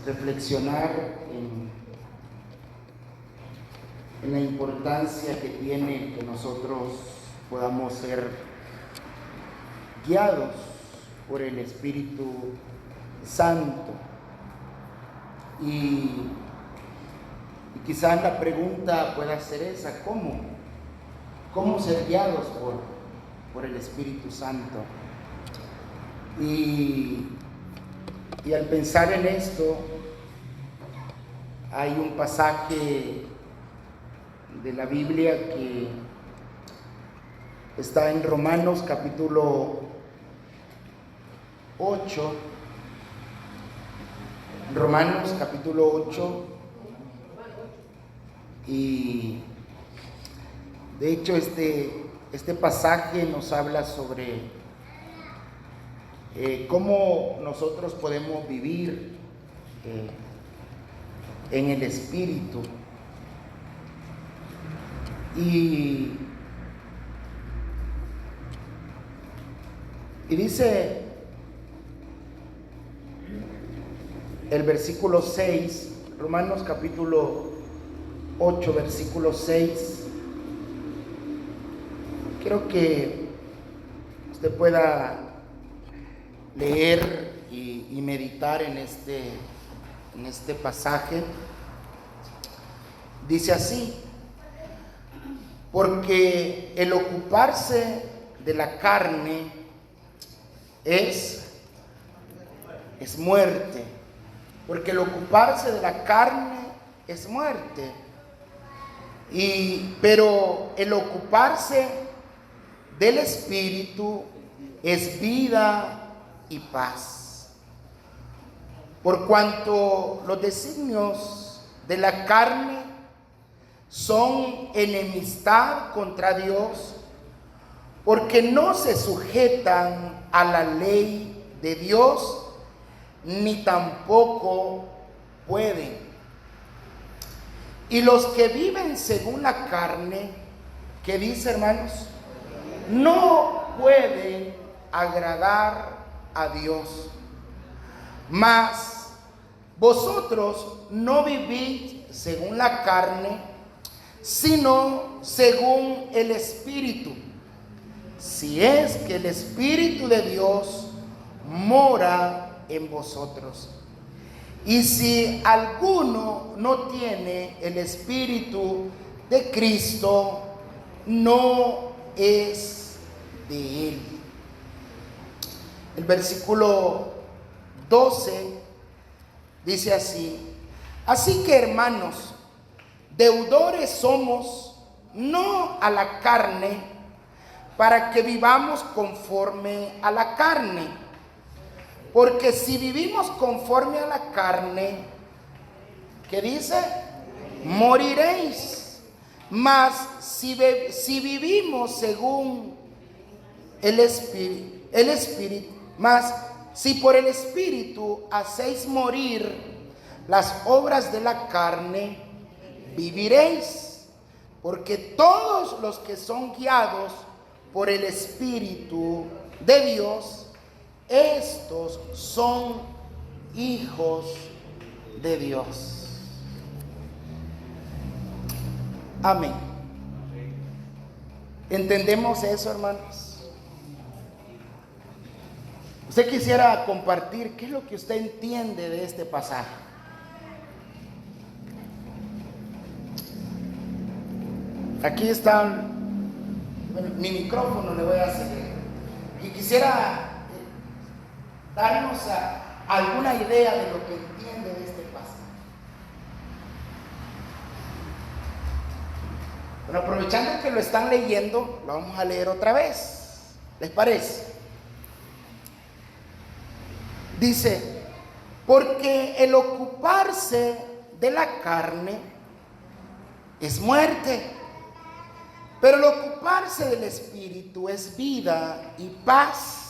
reflexionar en la importancia que tiene que nosotros podamos ser guiados por el Espíritu Santo. Y quizás la pregunta pueda ser esa: ¿cómo ser guiados por el Espíritu Santo? Y al pensar en esto, hay un pasaje de la Biblia que está en Romanos capítulo 8. Romanos capítulo 8. Y de hecho este pasaje nos habla sobre cómo nosotros podemos vivir en el Espíritu. Y dice el versículo 6, Romanos capítulo 8, versículo 6. Quiero que usted pueda leer y meditar en este pasaje. Dice así: porque el ocuparse de la carne es muerte. Porque el ocuparse de la carne es muerte. Pero el ocuparse del Espíritu es vida y paz. Por cuanto los designios de la carne son enemistad contra Dios, porque no se sujetan a la ley de Dios, ni tampoco pueden. Y los que viven según la carne, ¿qué dice, hermanos? No pueden agradar a Dios. Mas vosotros no vivís según la carne, sino según el Espíritu, si es que el Espíritu de Dios mora en vosotros. Y si alguno no tiene el Espíritu de Cristo, no es de él. El versículo 12 dice así: así que, hermanos, deudores somos, no a la carne, para que vivamos conforme a la carne. Porque si vivimos conforme a la carne, ¿qué dice? Moriréis. Mas si vivimos según el Espíritu, mas si por el Espíritu hacéis morir las obras de la carne, viviréis. Porque todos los que son guiados por el Espíritu de Dios, estos son hijos de Dios. Amén. ¿Entendemos eso, hermanos? Usted quisiera compartir qué es lo que usted entiende de este pasaje. Aquí está mi micrófono, le voy a seguir. Y quisiera darnos alguna idea de lo que entiende de este pasaje. Bueno, aprovechando que lo están leyendo, lo vamos a leer otra vez. ¿Les parece? Dice: porque el ocuparse de la carne es muerte, pero el ocuparse del Espíritu es vida y paz.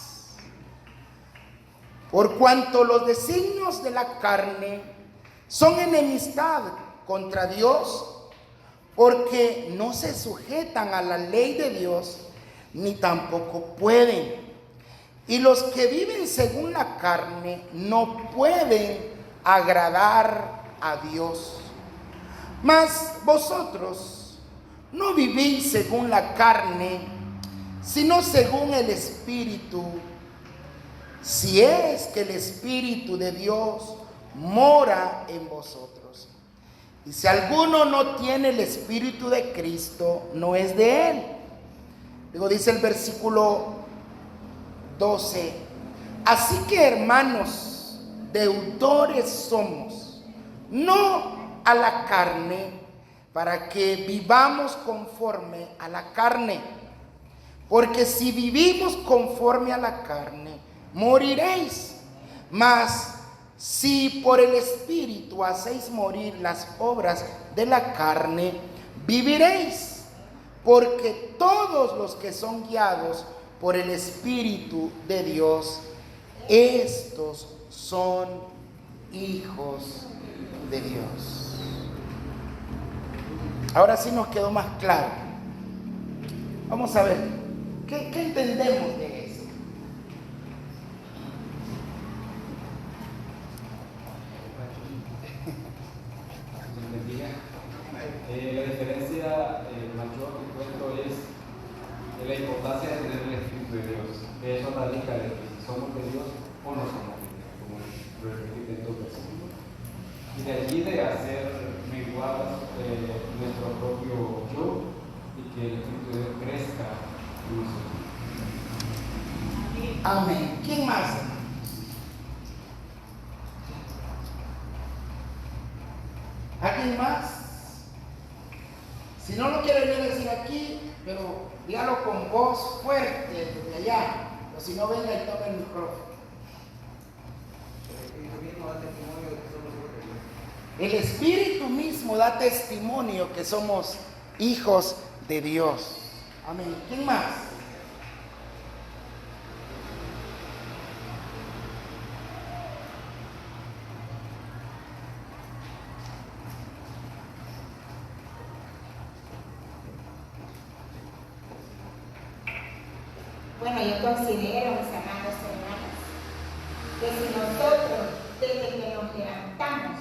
Por cuanto los designios de la carne son enemistad contra Dios, porque no se sujetan a la ley de Dios, ni tampoco pueden. Y los que viven según la carne no pueden agradar a Dios. Mas vosotros no vivís según la carne, sino según el Espíritu, si es que el Espíritu de Dios mora en vosotros. Y si alguno no tiene el Espíritu de Cristo, no es de él. Luego dice el versículo 12: así que, hermanos, deudores somos, no a la carne, para que vivamos conforme a la carne. Porque si vivimos conforme a la carne, moriréis. Mas si por el Espíritu hacéis morir las obras de la carne, viviréis. Porque todos los que son guiados por el Espíritu de Dios, estos son hijos de Dios. Ahora sí nos quedó más claro. Vamos a ver, ¿qué entendemos de eso? La diferencia mayor que encuentro es la importancia de tener el Espíritu de Dios. Eso radica de que si somos de Dios o no somos de Dios, como lo repite en todo versículo. Y de allí de hacer menguar nuestro propio yo y que el Espíritu de Dios crezca en nosotros. Amén. ¿Quién más? ¿Alguien más? Si no lo quiere venir a decir aquí, pero dígalo con voz fuerte desde allá, o si no, venga y tome el micrófono. El Espíritu mismo da testimonio que somos hijos de Dios. Amén. ¿Quién más? Bueno, yo considero, mis amados hermanos, que si nosotros desde que nos levantamos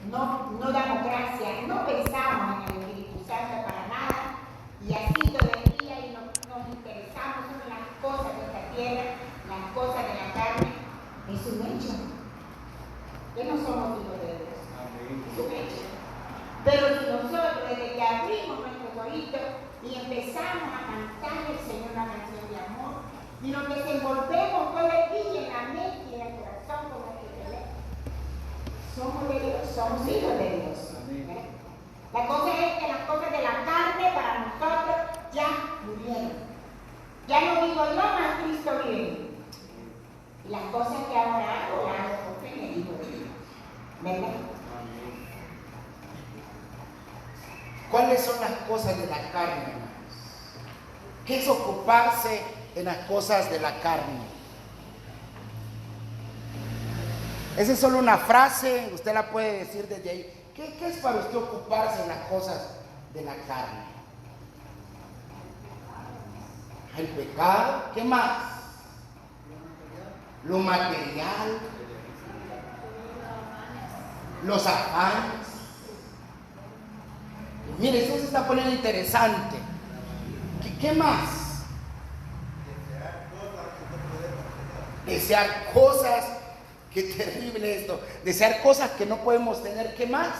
no damos gracias, no pensamos en el Espíritu Santo para nada, y así todo el día y nos interesamos en las cosas de esta tierra, las cosas de la carne, es un hecho. Que no somos hijos de Dios. Es un hecho. Pero si nosotros, desde que abrimos nuestros oídos y empezamos a cantar al Señor una canción de amor, y nos desenvolvemos todo el día en la mente y en el corazón con nuestro teléfono, somos de Dios, somos hijos de Dios. ¿Verdad? La cosa es que las cosas de la carne para nosotros ya murieron. Ya no vivo yo, mas Cristo vive. Y las cosas que ahora hago, las hago por fe en el Hijo de Dios. ¿Verdad? ¿Cuáles son las cosas de la carne, hermanos? ¿Qué es ocuparse en las cosas de la carne? Esa es solo una frase, usted la puede decir desde ahí. ¿Qué es para usted ocuparse en las cosas de la carne? El pecado, ¿qué más? Lo material, los afanes. Mire, eso se está poniendo interesante. ¿Qué más? Desear cosas. Qué terrible esto. Desear cosas que no podemos tener. ¿Qué más?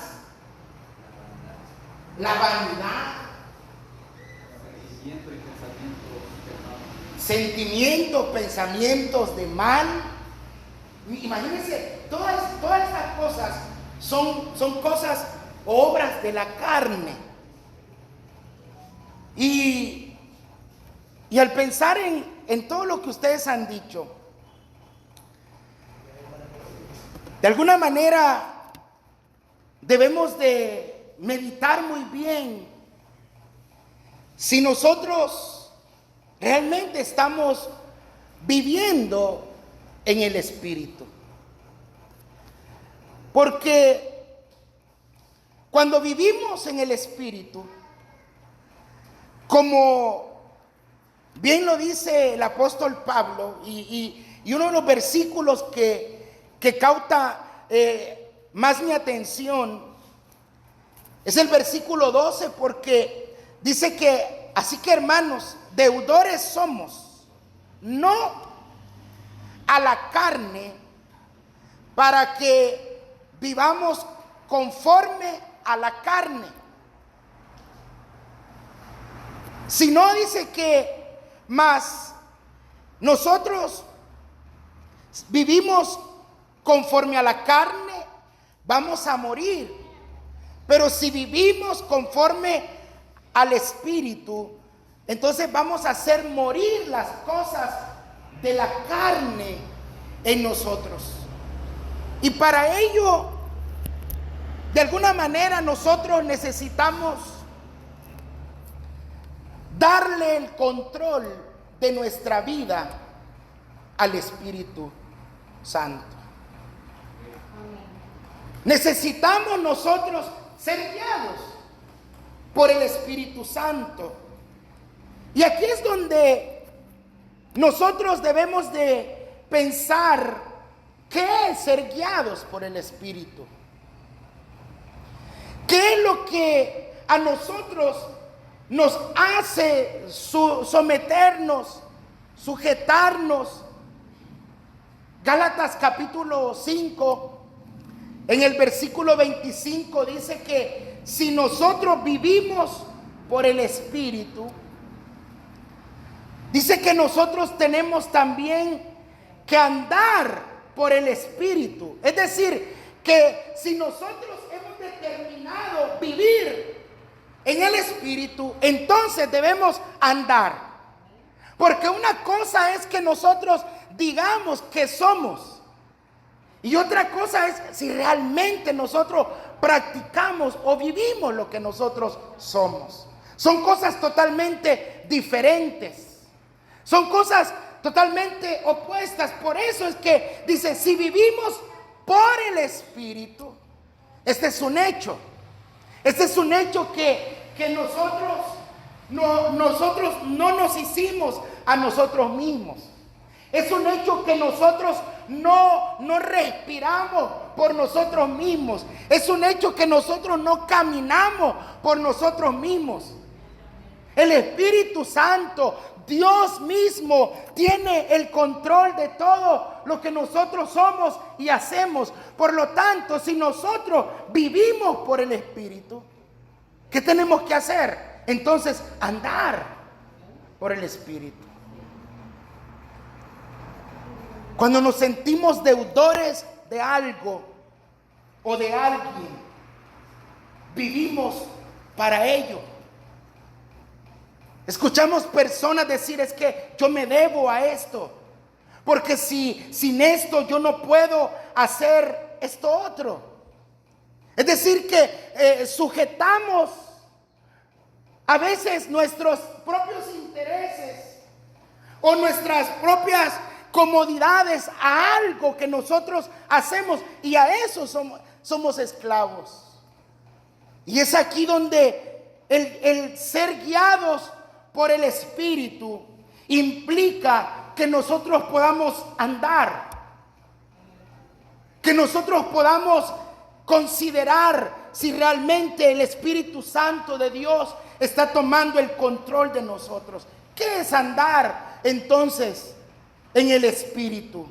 La vanidad. Sentimientos, pensamientos de mal. Imagínense, todas estas cosas son cosas, obras de la carne. Y al pensar en todo lo que ustedes han dicho, de alguna manera debemos de meditar muy bien si nosotros realmente estamos viviendo en el Espíritu. Porque cuando vivimos en el Espíritu, como bien lo dice el apóstol Pablo, y uno de los versículos que cauta más mi atención es el versículo 12, porque dice que, así que hermanos, deudores somos, no a la carne, para que vivamos conforme a la carne, sino dice que más nosotros vivimos conforme a la carne, vamos a morir. Pero si vivimos conforme al Espíritu, entonces vamos a hacer morir las cosas de la carne en nosotros. Y para ello, de alguna manera, nosotros necesitamos darle el control de nuestra vida al Espíritu Santo. Necesitamos nosotros ser guiados por el Espíritu Santo. Y aquí es donde nosotros debemos de pensar qué es ser guiados por el Espíritu. ¿Qué es lo que a nosotros nos hace someternos, sujetarnos? Gálatas capítulo 5, en el versículo 25 dice que si nosotros vivimos por el Espíritu, dice que nosotros tenemos también que andar por el Espíritu. Es decir, que si nosotros hemos determinado vivir en el Espíritu, entonces debemos andar. Porque una cosa es que nosotros digamos que somos, y otra cosa es si realmente nosotros practicamos o vivimos lo que nosotros somos. Son cosas totalmente diferentes. Son cosas totalmente opuestas. Por eso es que dice, si vivimos por el Espíritu, este es un hecho. Este es un hecho que nosotros no nos hicimos a nosotros mismos. Es un hecho que nosotros no respiramos por nosotros mismos. Es un hecho que nosotros no caminamos por nosotros mismos. El Espíritu Santo, Dios mismo, tiene el control de todo lo que nosotros somos y hacemos. Por lo tanto, si nosotros vivimos por el Espíritu, ¿qué tenemos que hacer? Entonces, andar por el Espíritu. Cuando nos sentimos deudores de algo o de alguien, vivimos para ello. Escuchamos personas decir, es que yo me debo a esto, porque sin esto yo no puedo hacer esto otro. Es decir que sujetamos a veces nuestros propios intereses o nuestras propias comodidades a algo que nosotros hacemos, y a eso somos esclavos. Y es aquí donde el ser guiados por el Espíritu implica que nosotros podamos andar, que nosotros podamos considerar si realmente el Espíritu Santo de Dios está tomando el control de nosotros. ¿Qué es andar entonces en el Espíritu?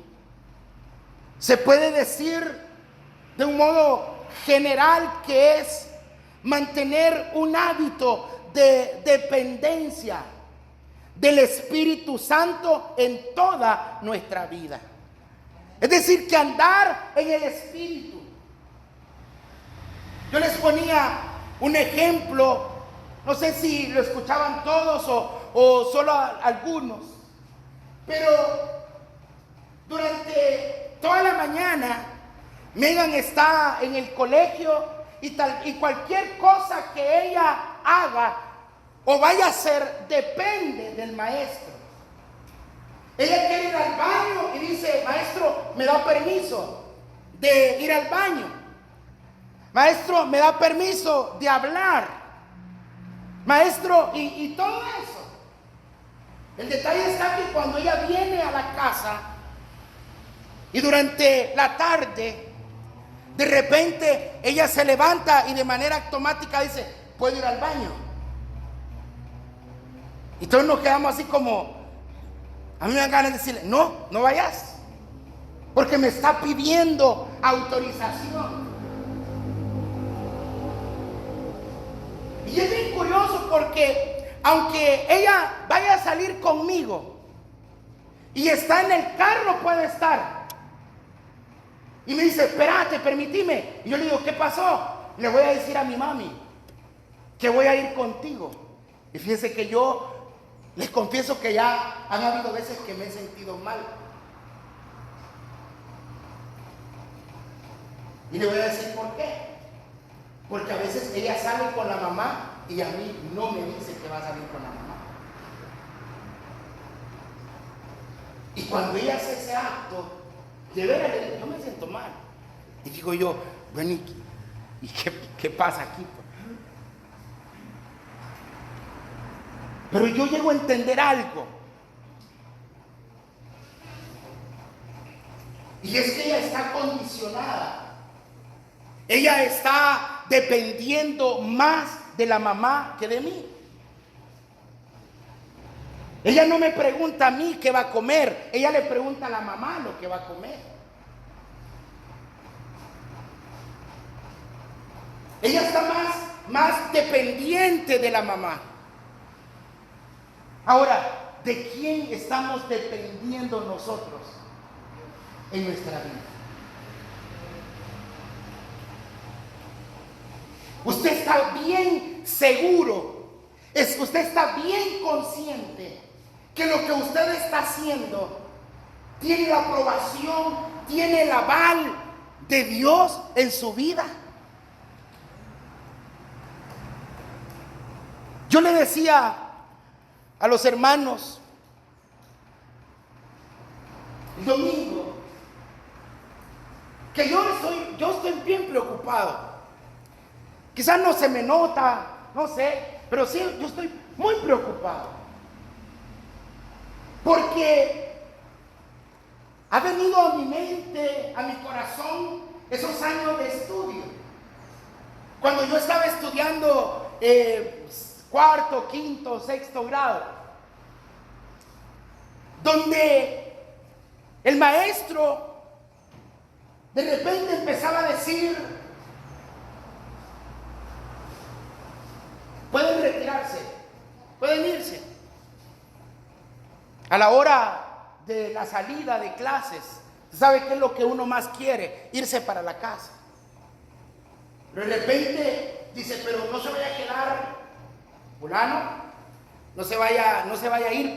Se puede decir de un modo general que es mantener un hábito de dependencia del Espíritu Santo en toda nuestra vida. Es decir, que andar en el Espíritu. Yo les ponía un ejemplo, no sé si lo escuchaban todos o solo algunos, pero durante toda la mañana Megan está en el colegio y cualquier cosa que ella haga o vaya a hacer depende del maestro. Ella quiere ir al baño y dice, maestro, ¿me da permiso de ir al baño? Maestro, ¿me da permiso de hablar? Maestro, y todo eso. El detalle está que cuando ella viene a la casa y durante la tarde De repente ella se levanta y de manera automática dice, ¿puedo ir al baño? Y todos nos quedamos así como, a mí me dan ganas de decirle, no, no vayas, porque me está pidiendo autorización. Y es bien curioso porque aunque ella vaya a salir conmigo y está en el carro, puede estar, y me dice, espérate, permitime. Y yo le digo, ¿qué pasó? Le voy a decir a mi mami que voy a ir contigo. Y fíjense que yo les confieso que ya han habido veces que me he sentido mal. Y le voy a decir por qué. Porque a veces ella sale con la mamá y a mí no me dice que va a salir con la mamá. Y cuando ella hace ese acto, de veras, yo me siento mal. Y digo yo, bueno, ¿y qué pasa aquí? Pero yo llego a entender algo. Y es que ella está condicionada. Ella está dependiendo más de la mamá que de mí. Ella no me pregunta a mí qué va a comer. Ella le pregunta a la mamá lo que va a comer. Ella está más dependiente de la mamá. Ahora, ¿de quién estamos dependiendo nosotros en nuestra vida? Usted está bien seguro, usted está bien consciente que lo que usted está haciendo tiene la aprobación, tiene el aval de Dios en su vida. Yo le decía a los hermanos el domingo que yo estoy bien preocupado. Quizás no se me nota, no sé, pero sí, yo estoy muy preocupado. Porque ha venido a mi mente, a mi corazón, esos años de estudio. Cuando yo estaba estudiando cuarto, quinto, sexto grado, donde el maestro de repente empezaba a decir, pueden retirarse, pueden irse. A la hora de la salida de clases, ¿sabe qué es lo que uno más quiere? Irse para la casa. Pero de repente dice, pero no se vaya a quedar fulano, no se vaya a ir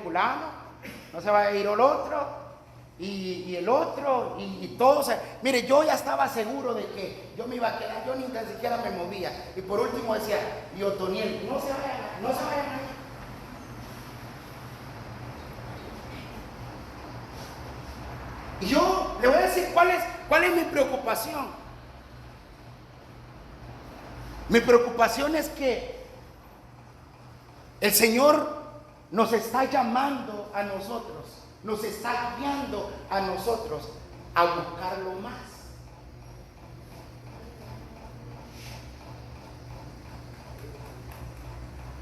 fulano, no se vaya a ir el otro, y el otro, y todos. Mire, yo ya estaba seguro de que yo me iba a quedar, yo ni tan siquiera me movía. Y por último decía, y Otoniel, no se vayan a ir. Y yo le voy a decir cuál es mi preocupación. Mi preocupación es que el Señor nos está llamando a nosotros, nos está guiando a nosotros a buscarlo más.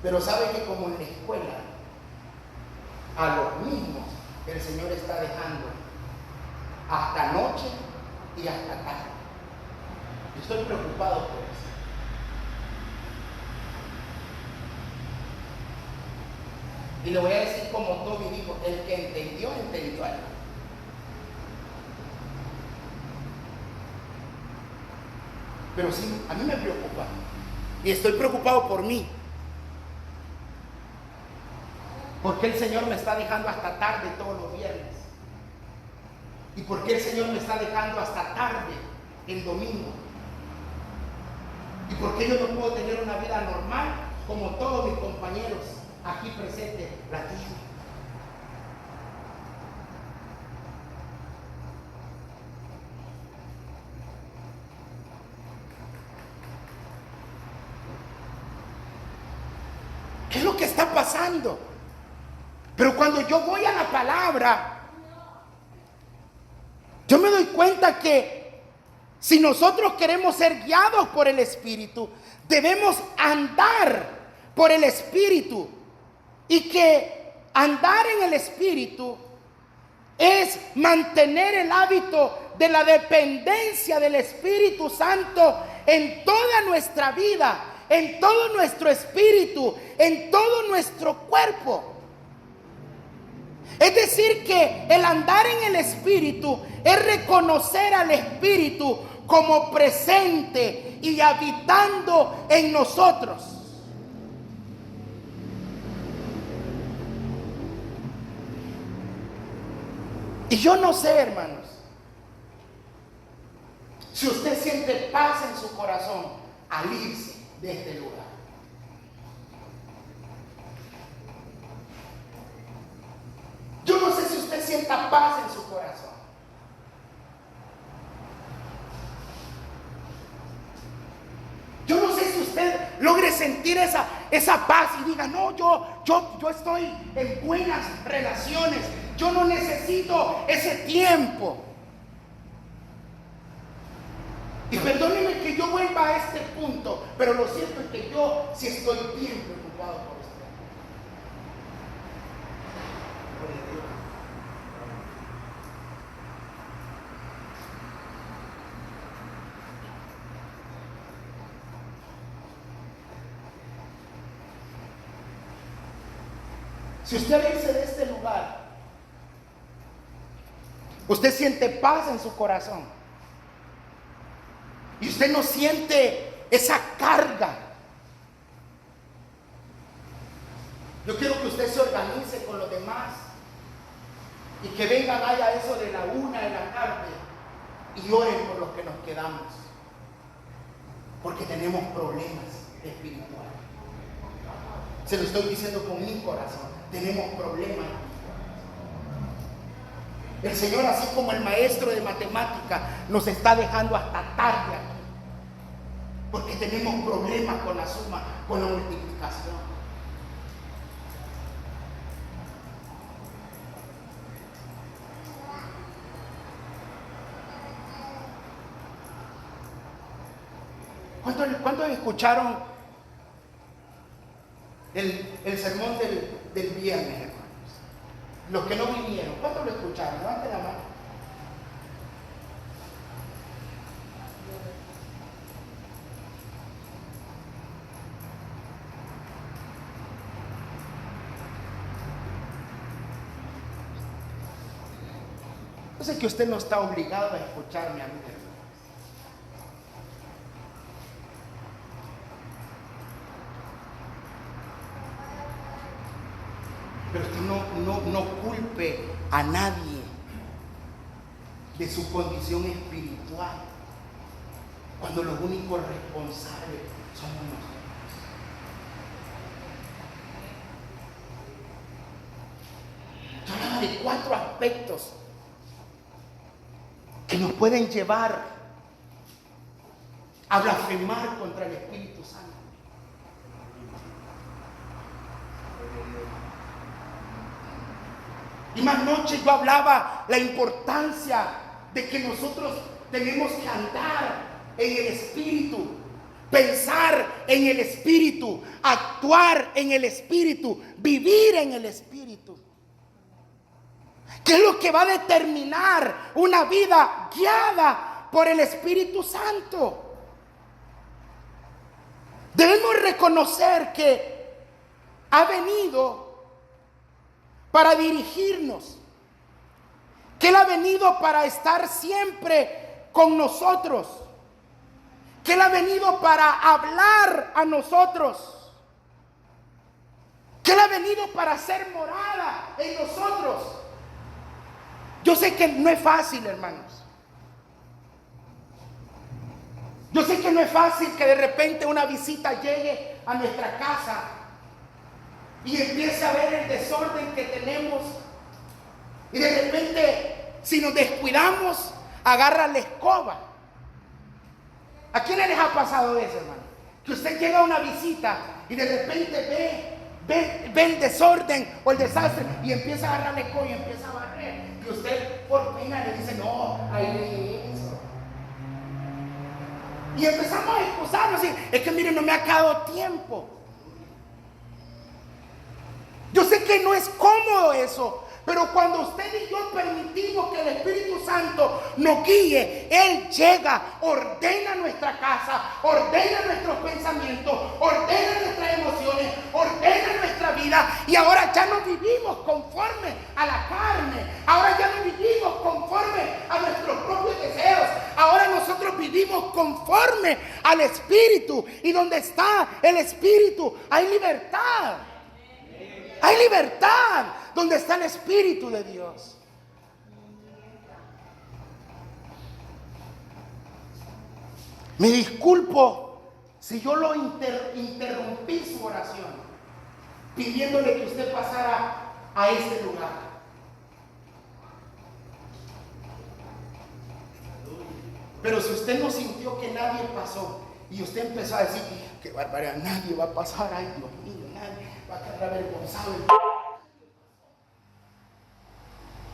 Pero sabe que como en la escuela, a los mismos el Señor está dejando hasta noche y hasta tarde. Yo estoy preocupado por eso. Y le voy a decir como Toby dijo, el que entendió, entendió algo. Pero sí, a mí me preocupa. Y estoy preocupado por mí. Porque el Señor me está dejando hasta tarde todos los viernes. ¿Y por qué el Señor me está dejando hasta tarde el domingo? ¿Y por qué yo no puedo tener una vida normal como todos mis compañeros aquí presentes la tienen? ¿Qué es lo que está pasando? Pero cuando yo voy a la palabra, yo me doy cuenta que Si nosotros queremos ser guiados por el Espíritu, debemos andar por el Espíritu. Y que andar en el Espíritu es mantener el hábito de la dependencia del Espíritu Santo en toda nuestra vida, en todo nuestro espíritu, en todo nuestro cuerpo. Es decir, que el andar en el Espíritu es reconocer al Espíritu como presente y habitando en nosotros. Y yo no sé, hermanos, si usted siente paz en su corazón al irse de este lugar. Yo no sé si usted sienta paz en su corazón. Yo no sé si usted logre sentir esa paz y diga, no, yo estoy en buenas relaciones. Yo no necesito ese tiempo. Y perdónenme que yo vuelva a este punto, pero lo cierto es que yo sí estoy bien preocupado por usted. Si usted irse de este lugar, usted siente paz en su corazón y usted no siente esa carga. Yo quiero que usted se organice con los demás y que vengan allá a eso de la 1 de la tarde y oren por los que nos quedamos, porque tenemos problemas espirituales. Se lo estoy diciendo con mi corazón. Tenemos problemas. El Señor, así como el maestro de matemática, nos está dejando hasta tarde aquí, porque tenemos problemas con la suma, con la multiplicación. ¿Cuántos escucharon el sermón del viernes, hermanos? Los que no vinieron, ¿cuántos lo escucharon? Levanten la mano. Yo sé que usted no está obligado a escucharme a mí, hermano. Pero usted no culpe a nadie de su condición espiritual, cuando los únicos responsables somos nosotros. Yo hablaba de 4 aspectos que nos pueden llevar a blasfemar contra el Espíritu Santo. Y más noche yo hablaba la importancia de que nosotros tenemos que andar en el Espíritu, pensar en el Espíritu, actuar en el Espíritu, vivir en el Espíritu. ¿Qué es lo que va a determinar una vida guiada por el Espíritu Santo? Debemos reconocer que ha venido para dirigirnos, que Él ha venido para estar siempre con nosotros, que Él ha venido para hablar a nosotros, que Él ha venido para hacer morada en nosotros. Yo sé que no es fácil, hermanos. Yo sé que no es fácil que de repente una visita llegue a nuestra casa y empiece a ver el desorden que tenemos, y de repente, si nos descuidamos, agarra la escoba. ¿A quiénes les ha pasado eso, hermano? Que usted llega a una visita y de repente ve el desorden o el desastre y empieza a agarrar la escoba y empieza a barrer, y usted por pena le dice, no, ahí eso. Y empezamos a excusarnos, así, es que mire, no me ha quedado tiempo. Yo sé que no es cómodo eso, pero cuando usted y yo permitimos que el Espíritu Santo nos guíe, Él llega, ordena nuestra casa, ordena nuestros pensamientos, ordena nuestras emociones, ordena nuestra vida, y ahora ya no vivimos conforme a la carne, ahora ya no vivimos conforme a nuestros propios deseos, ahora nosotros vivimos conforme al Espíritu, y donde está el Espíritu hay libertad. Hay libertad donde está el Espíritu de Dios. Me disculpo si yo lo interrumpí su oración, pidiéndole que usted pasara a ese lugar. Pero si usted no sintió que nadie pasó y usted empezó a decir, qué barbaridad, nadie va a pasar, ay Dios mío, nadie va a quedar avergonzado.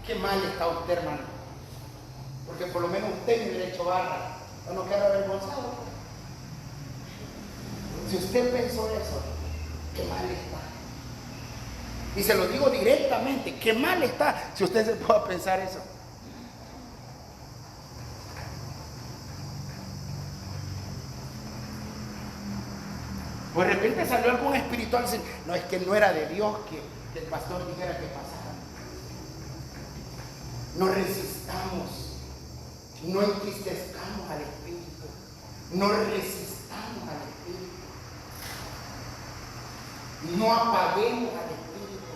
Qué mal está usted, hermano, porque por lo menos usted me hubiera hecho barra para no quedar avergonzado. Si usted pensó eso, qué mal está. Y se lo digo directamente, qué mal está si usted se puede pensar eso. Pues de repente salió algún espiritual y dice, no, es que no era de Dios que el pastor dijera que pasara. No resistamos, no entristezcamos al Espíritu, no resistamos al Espíritu, no apaguemos al Espíritu,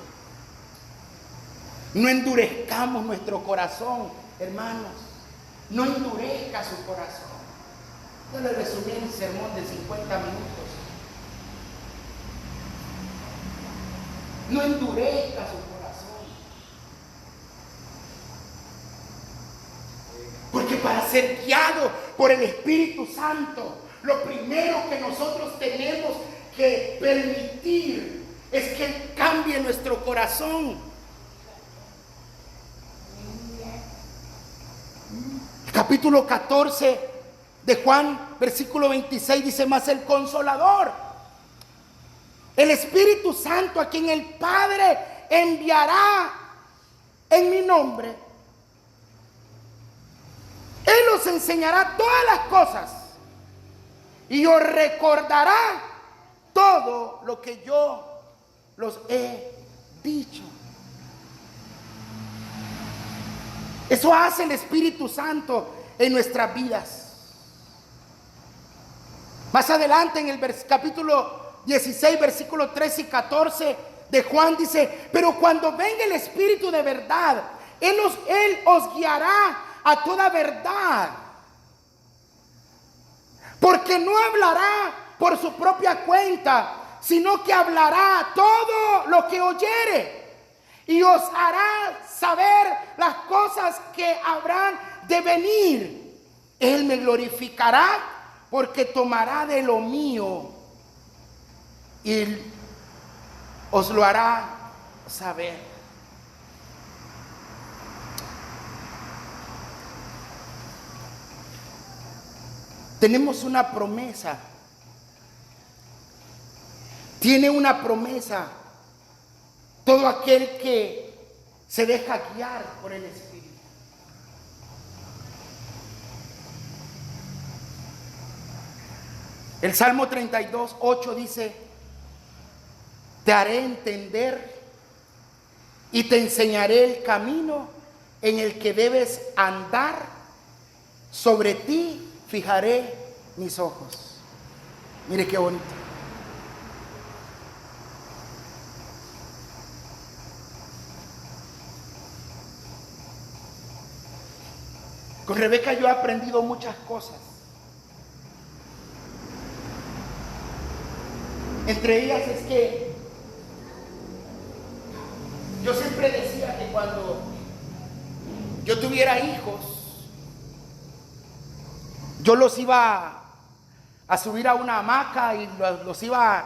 no endurezcamos nuestro corazón, hermanos, no endurezca su corazón. Yo le resumí el sermón de 50 minutos. No endurezca su corazón. Porque para ser guiado por el Espíritu Santo, lo primero que nosotros tenemos que permitir es que Él cambie nuestro corazón. El capítulo 14 de Juan, versículo 26 dice, mas el Consolador, el Espíritu Santo, a quien el Padre enviará en mi nombre, Él os enseñará todas las cosas y os recordará todo lo que yo los he dicho. Eso hace el Espíritu Santo en nuestras vidas. Más adelante en el capítulo 16, versículos 13 y 14 de Juan dice, pero cuando venga el Espíritu de verdad, Él os guiará a toda verdad, porque no hablará por su propia cuenta, sino que hablará todo lo que oyere y os hará saber las cosas que habrán de venir. Él me glorificará porque tomará de lo mío y os lo hará saber. Tenemos una promesa. Tiene una promesa todo aquel que se deja guiar por el Espíritu. El Salmo 32, 8 dice, te haré entender y te enseñaré el camino en el que debes andar, sobre ti fijaré mis ojos. Mire qué bonito. Con Rebeca yo he aprendido muchas cosas. Entre ellas es que yo siempre decía que cuando yo tuviera hijos, yo los iba a subir a una hamaca y los iba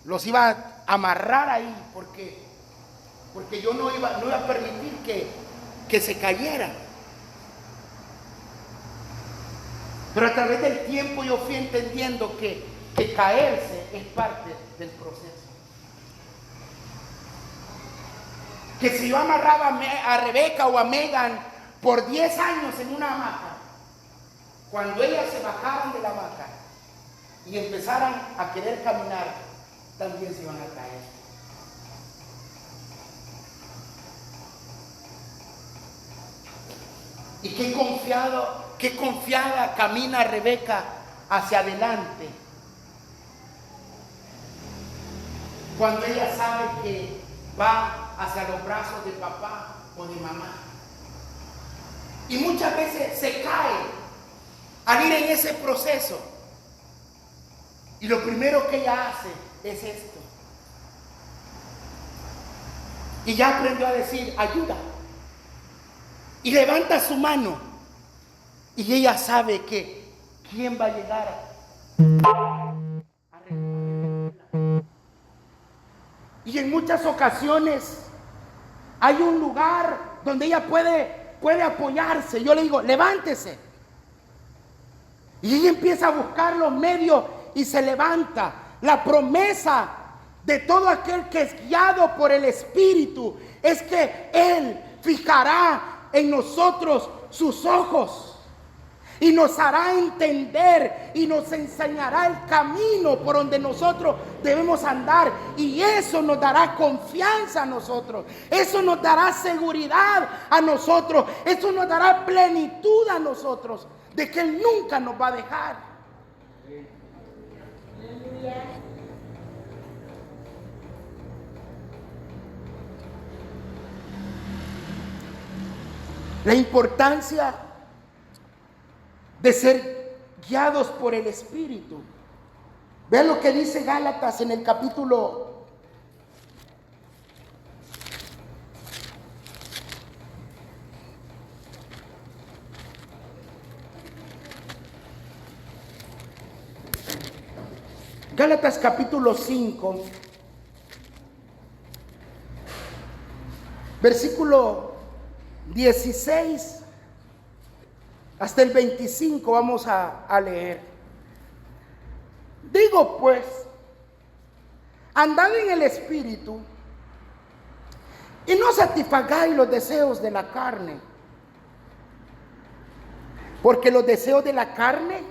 a amarrar ahí, porque yo no iba a permitir que se cayeran. Pero a través del tiempo yo fui entendiendo que caerse es parte del proceso. Que si yo amarraba a Rebeca o a Megan por 10 años en una hamaca, cuando ellas se bajaran de la hamaca y empezaran a querer caminar, también se iban a caer. Y qué confiada camina Rebeca hacia adelante, cuando ella sabe que va hacia los brazos de papá o de mamá. Y muchas veces se cae al ir en ese proceso. Y lo primero que ella hace es esto. Y ya aprendió a decir, ayuda. Y levanta su mano. Y ella sabe que ¿quién va a llegar a recogerla? Y en muchas ocasiones hay un lugar donde ella puede apoyarse. Yo le digo, levántese. Y ella empieza a buscar los medios y se levanta. La promesa de todo aquel que es guiado por el Espíritu es que Él fijará en nosotros sus ojos y nos hará entender y nos enseñará el camino por donde nosotros debemos andar, y eso nos dará confianza a nosotros, eso nos dará seguridad a nosotros, eso nos dará plenitud a nosotros de que Él nunca nos va a dejar. La importancia de ser guiados por el Espíritu. Vean lo que dice Gálatas en el capítulo 5, versículo 16 hasta el 25 vamos a leer. Digo pues, andad en el Espíritu y no satisfagáis los deseos de la carne, porque los deseos de la carne,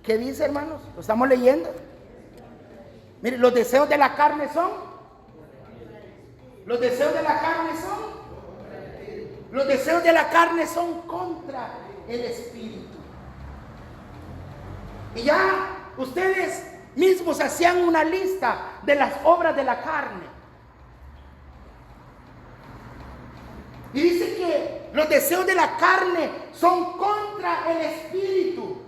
¿qué dice, hermanos? ¿Lo estamos leyendo? Mire, los deseos de la carne son contra el Espíritu. Y ya ustedes mismos hacían una lista de las obras de la carne. Y dice que los deseos de la carne son contra el Espíritu.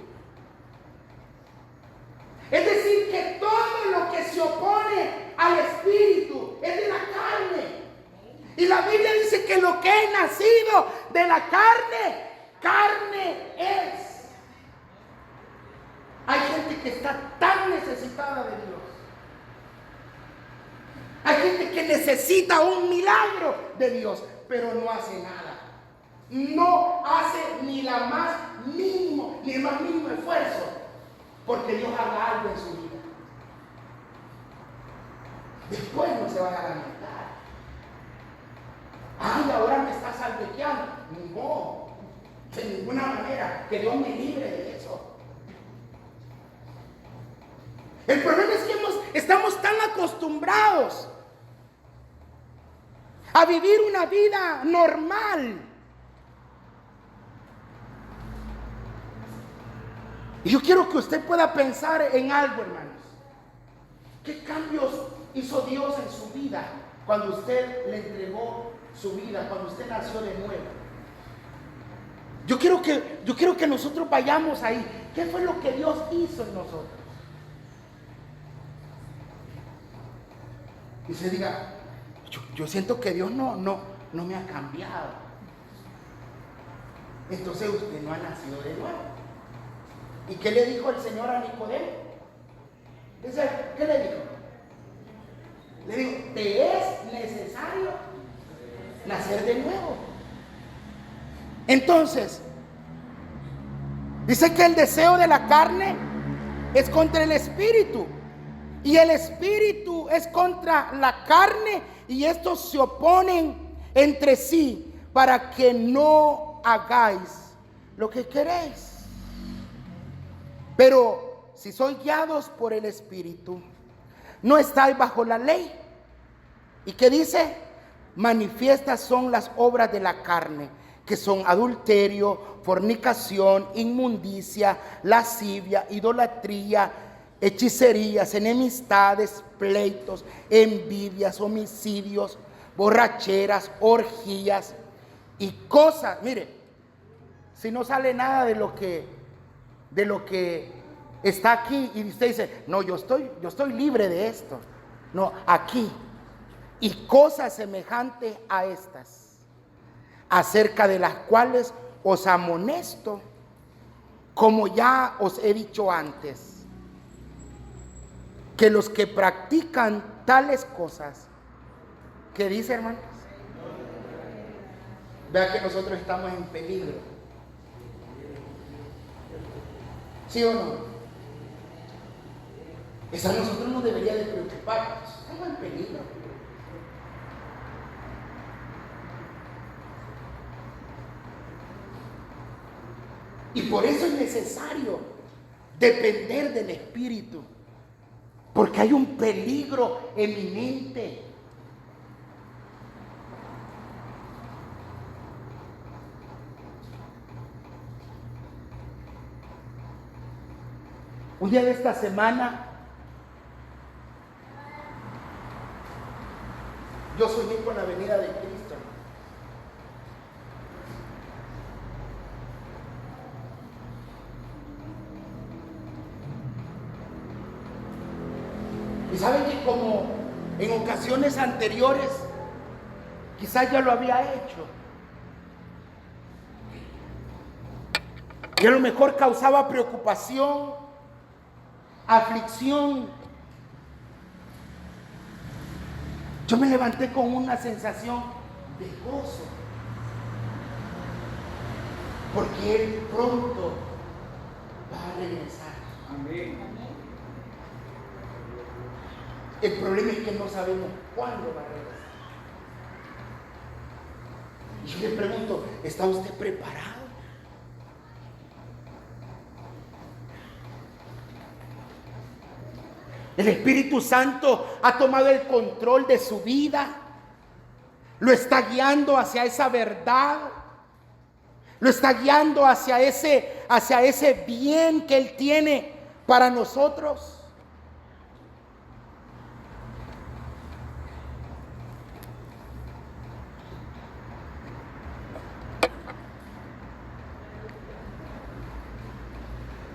Es decir, que todo lo que se opone al Espíritu es de la carne. Y la Biblia dice que lo que es nacido de la carne, carne es. Hay gente que está tan necesitada de Dios. Hay gente que necesita un milagro de Dios, pero no hace nada. No hace ni el más mínimo esfuerzo porque Dios haga algo en su vida. Después no se van a lamentar. Ay, ahora me estás albequeando. No, de ninguna manera. Que Dios me libre de eso. El problema es que estamos tan acostumbrados a vivir una vida normal. Y yo quiero que usted pueda pensar en algo, hermanos. ¿Qué cambios hizo Dios en su vida cuando usted le entregó su vida, cuando usted nació de nuevo? Yo quiero que nosotros vayamos ahí. ¿Qué fue lo que Dios hizo en nosotros? Y se diga, yo siento que Dios no me ha cambiado. Entonces usted no ha nacido de nuevo. ¿Y qué le dijo el Señor a Nicodemo? ¿Qué le dijo? Le dijo, te es necesario nacer de nuevo. Entonces, Dice que el deseo de la carne es contra el espíritu, y el espíritu es contra la carne, y estos se oponen entre sí para que no hagáis lo que queréis. Pero si sois guiados por el espíritu, no estáis bajo la ley. ¿Y qué dice? Manifiestas son las obras de la carne, que son adulterio, fornicación, inmundicia, lascivia, idolatría, hechicerías, enemistades, pleitos, envidias, homicidios, borracheras, orgías y cosas. Mire, si no sale nada de lo que está aquí, y usted dice, no, yo estoy libre de esto. No, aquí. Y cosas semejantes a estas, acerca de las cuales os amonesto, como ya os he dicho antes, que los que practican tales cosas, ¿qué dice, hermanos? Vea que nosotros estamos en peligro. ¿Sí o no? Eso a nosotros nos debería de preocupar. Estamos en peligro. Y por eso es necesario depender del Espíritu, porque hay un peligro eminente. Un día de esta semana, yo soñé con la venida de Cristo. Y saben que como en ocasiones anteriores, quizás ya lo había hecho, y a lo mejor causaba preocupación, aflicción. Yo me levanté con una sensación de gozo, porque Él pronto va a regresar. Amén. El problema es que no sabemos cuándo va a regresar. Y yo le pregunto, ¿está usted preparado? El Espíritu Santo ha tomado el control de su vida, lo está guiando hacia esa verdad, lo está guiando hacia ese bien que Él tiene para nosotros.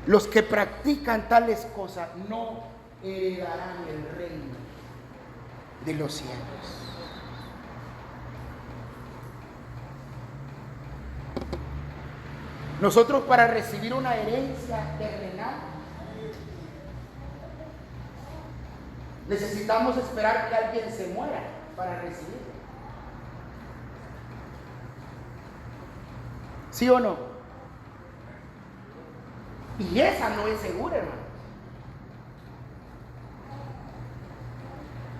Los que practican tales cosas no heredarán el reino de los cielos. Nosotros, para recibir una herencia terrenal, necesitamos esperar que alguien se muera para recibirla. ¿Sí o no? Y esa no es segura, hermano.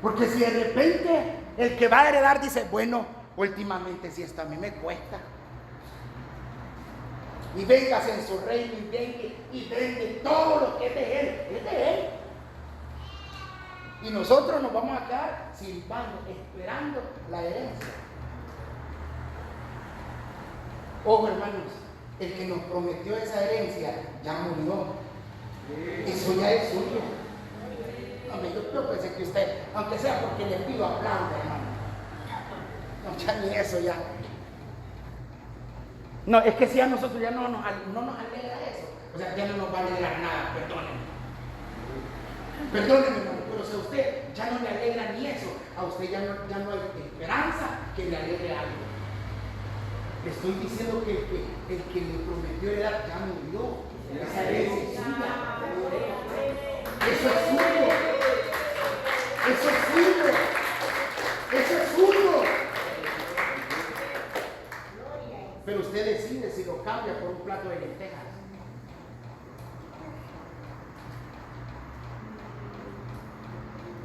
Porque si de repente el que va a heredar dice, bueno, últimamente si esto a mí me cuesta, y vengas en su reino y vende todo lo que es de él, y nosotros nos vamos a quedar silbando, esperando la herencia. Ojo, hermanos, el que nos prometió esa herencia ya murió. Eso ya es suyo. Yo pensé que usted, aunque sea porque le pido aplauso, hermano. No, ya ni eso ya. No, es que si a nosotros ya no nos alegra eso, o sea, ya no nos va a alegrar nada, perdónenme. Perdónenme, hermano, pero si a usted ya no le alegra ni eso, a usted ya no hay esperanza que le alegre algo. Le estoy diciendo que el que le prometió heredar ya murió. Esa herencia es suya. Eso es suyo. Eso es suyo. Eso es suyo. Pero usted decide si lo cambia por un plato de lentejas.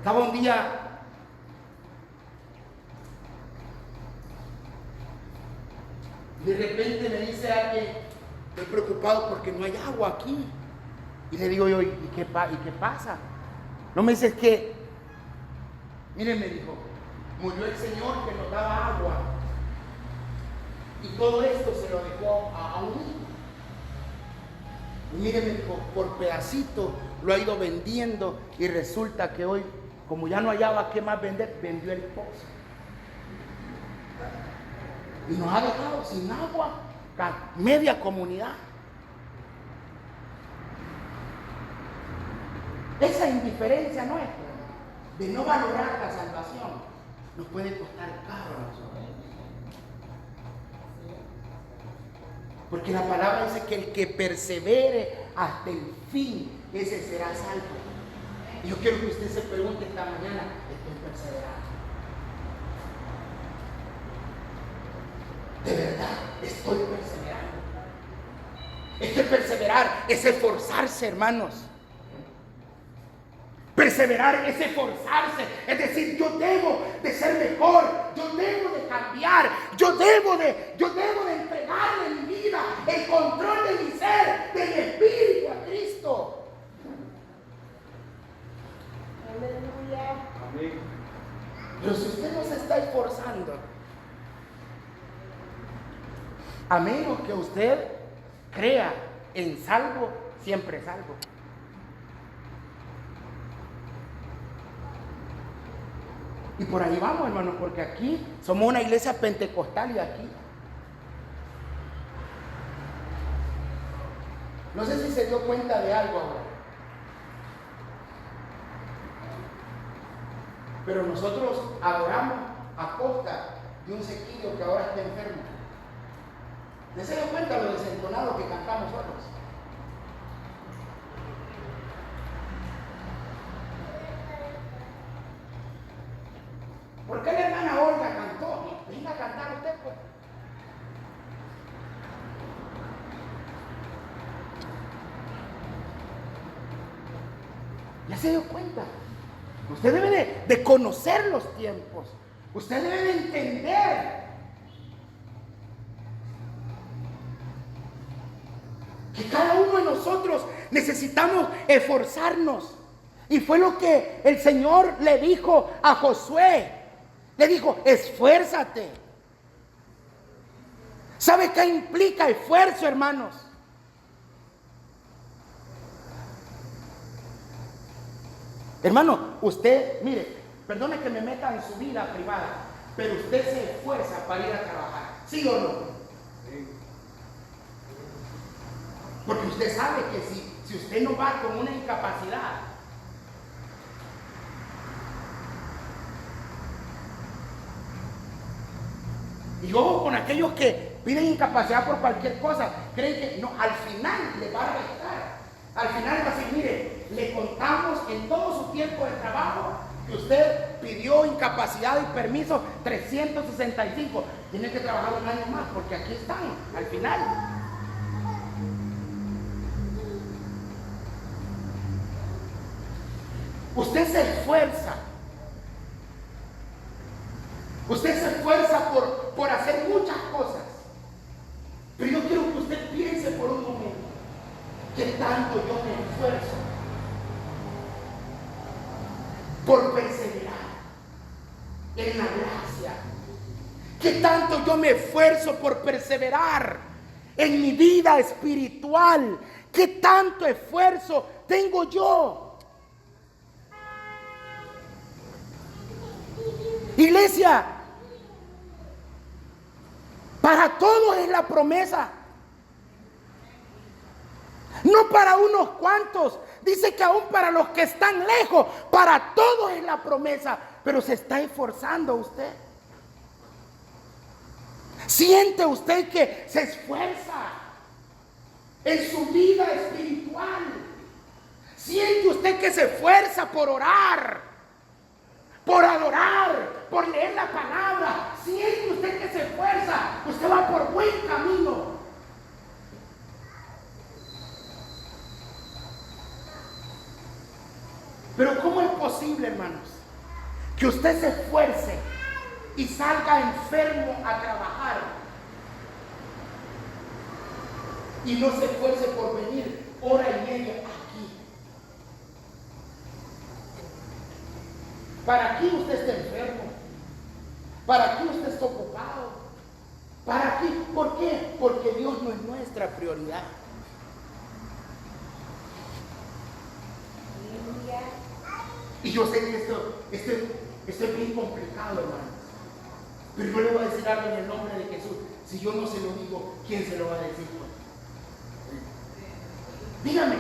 Estaba un día de repente me dice alguien, estoy preocupado porque no hay agua aquí. Y le digo yo, ¿y qué pasa? No me dice, es que, miren, me dijo, murió el Señor que nos daba agua. Y todo esto se lo dejó a un hijo. Y miren, me dijo, por pedacito lo ha ido vendiendo. Y resulta que hoy, como ya no hallaba qué más vender, vendió el pozo. Y nos ha dejado sin agua media comunidad. Esa indiferencia nuestra de no valorar la salvación nos puede costar caro a nosotros. Porque la palabra dice que el que persevere hasta el fin, ese será salvo. Y yo quiero que usted se pregunte esta mañana, ¿estoy perseverando? De verdad, estoy perseverando. Es que perseverar es esforzarse, hermanos. Perseverar es esforzarse, es decir, yo debo de ser mejor, yo debo de cambiar, yo debo de entregarle mi vida, el control de mi ser, de mi espíritu a Cristo. Aleluya. Amén. Pero si usted no se está esforzando, a menos que usted crea en salvo, siempre salvo. Y por ahí vamos, hermanos, porque aquí somos una iglesia pentecostal y aquí. No sé si se dio cuenta de algo ahora. Pero nosotros adoramos a costa de un sequillo que ahora está enfermo. ¿No se dio cuenta lo desentonado que cantamos solos? ¿Por qué la hermana Olga cantó? Venga a cantar usted, pues. ¿Ya se dio cuenta? Usted debe de conocer los tiempos. Usted debe de entender que cada uno de nosotros necesitamos esforzarnos. Y fue lo que el Señor le dijo a Josué. Le dijo, esfuérzate. ¿Sabe qué implica esfuerzo, hermanos? Hermano, usted, mire, perdone que me meta en su vida privada, pero usted se esfuerza para ir a trabajar, ¿sí o no? Sí. Porque usted sabe que si usted no va con una incapacidad, y ojo con aquellos que piden incapacidad por cualquier cosa, creen que no, al final le va a restar. Al final va a decir, mire, le contamos en todo su tiempo de trabajo que usted pidió incapacidad y permiso 365. Tiene que trabajar un año más porque aquí están, al final. Usted se esfuerza. Usted se esfuerza por hacer muchas cosas. Pero yo quiero que usted piense por un momento. ¿Qué tanto yo me esfuerzo por perseverar en la gracia? ¿Qué tanto yo me esfuerzo por perseverar en mi vida espiritual? ¿Qué tanto esfuerzo tengo yo? Iglesia, para todos es la promesa. No para unos cuantos. Dice que aún para los que están lejos, para todos es la promesa. Pero se está esforzando usted. Siente usted que se esfuerza en su vida espiritual. Siente usted que se esfuerza por orar, por adorar, por leer la palabra. Siente usted que se esfuerza. Usted va por buen camino. Pero ¿cómo es posible, hermanos, que usted se esfuerce y salga enfermo a trabajar y no se esfuerce por venir hora y media aquí? ¿Para qué usted está enfermo? ¿Para qué usted está ocupado? ¿Para qué? ¿Por qué? Porque Dios no es nuestra prioridad. Y yo sé que esto es bien complicado, hermano. Pero yo le voy a decir algo en el nombre de Jesús. Si yo no se lo digo, ¿quién se lo va a decir? Dígame,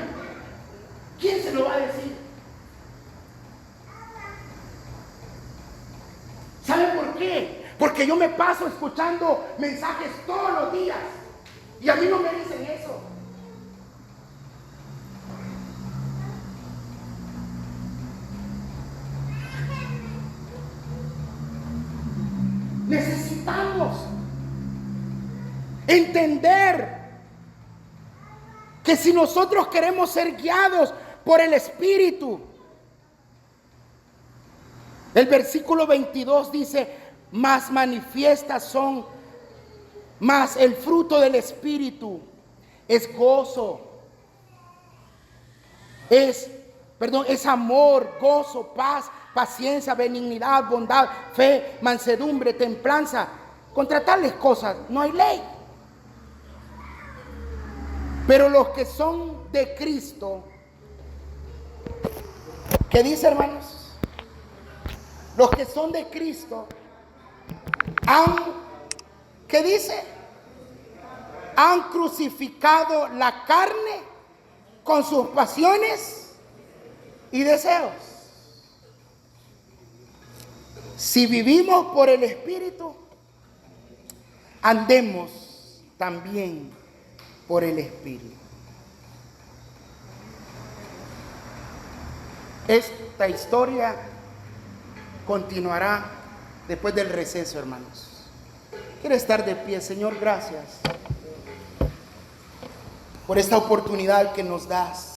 ¿quién se lo va a decir? ¿Sabe por qué? Porque yo me paso escuchando mensajes todos los días y a mí no me dicen eso. Necesitamos entender que si nosotros queremos ser guiados por el Espíritu, el versículo 22 dice, más manifiestas son, más el fruto del Espíritu es gozo, es amor, gozo, paz, paciencia, benignidad, bondad, fe, mansedumbre, templanza. Contra tales cosas no hay ley. Pero los que son de Cristo, ¿qué dice, hermanos? Los que son de Cristo ¿qué dice? Han crucificado la carne con sus pasiones y deseos. Si vivimos por el Espíritu, andemos también por el Espíritu. Esta historia continuará después del receso, hermanos. Quiero estar de pie. Señor, gracias por esta oportunidad que nos das